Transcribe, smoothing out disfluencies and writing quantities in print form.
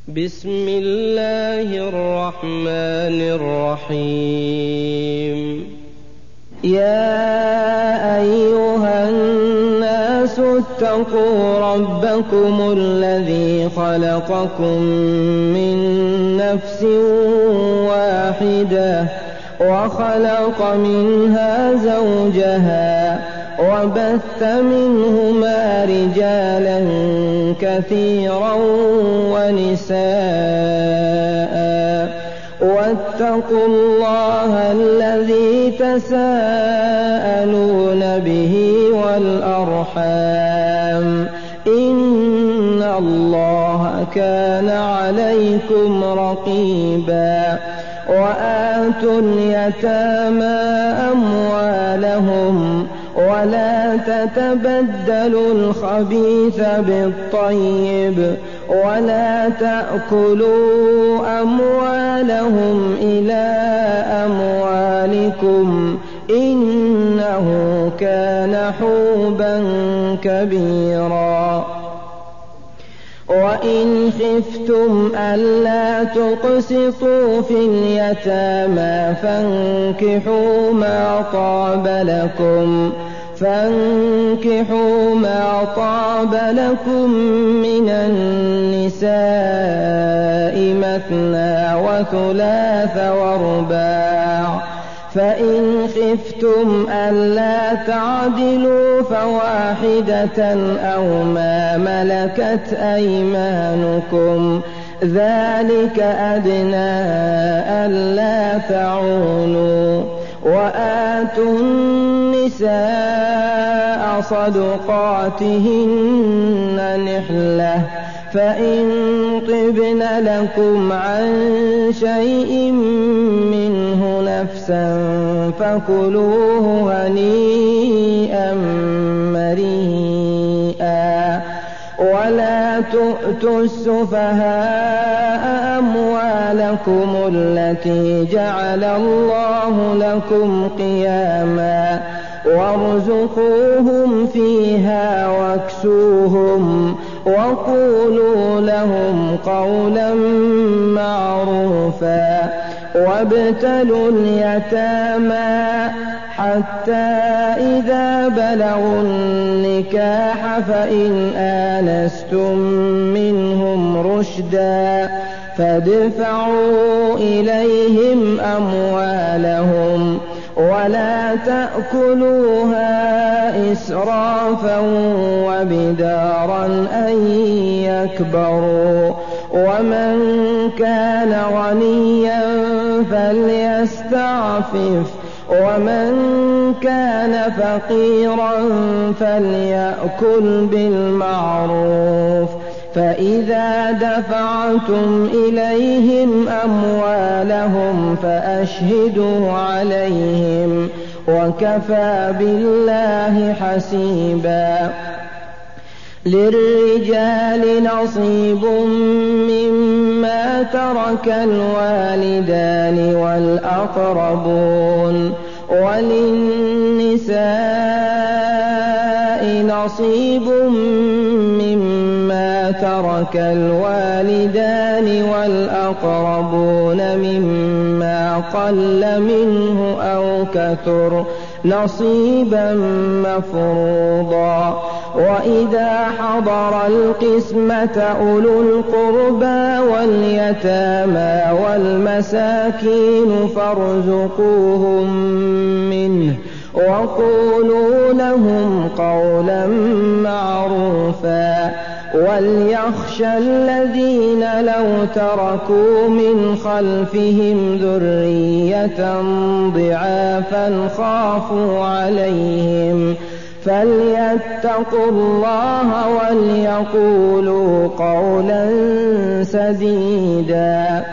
بسم الله الرحمن الرحيم. يا أيها الناس اتقوا ربكم الذي خلقكم من نفس واحدة وخلق منها زوجها وبث منهما رجالا كثيرا ونساء واتقوا الله الذي تساءلون به والأرحام إن الله كان عليكم رقيبا. وآتوا اليتامى أموالهم ولا تتبدلوا الخبيث بالطيب ولا تأكلوا أموالهم إلى أموالكم إنه كان حوبا كبيرا. وإن خفتم ألا تقسطوا في اليتامى فانكحوا ما طاب لكم من النساء مثنى وثلاث ورباع. فإن خفتم ألا تعدلوا فواحدة أو ما ملكت أيمانكم ذلك أدنى ألا تعولوا. وآتوا النساء صدقاتهن نحلة فإن طبن لكم عن شيء منه نفسا فكلوه هنيئا مريئا. ولا تؤتوا السفهاء أموالكم التي جعل الله لكم قياما وارزقوهم فيها واكسوهم وقولوا لهم قولا معروفا. وابتلوا اليتامى حتى إذا بلغوا النكاح فإن آنستم منهم رشدا فادفعوا إليهم أموالهم ولا تأكلوها إسرافا وبدارا أن يكبروا. ومن كان غنيا فليستعفف ومن كان فقيرا فليأكل بالمعروف. فإذا دفعتم إليهم أموالهم فأشهدوا عليهم وكفى بالله حسيبا. للرجال نصيب مما ترك الوالدان والأقربون وللنساء نصيب مما ترك الوالدان والأقربون مما قل منه أو كثر نصيبا مفروضا. وإذا حضر القسمة أولو القربى واليتامى والمساكين فارزقوهم منه وقولوا لهم قولا معروفا. وليخشى الذين لو تركوا من خلفهم ذرية ضعافا خافوا عليهم فليتقوا الله وليقولوا قولا سديدا.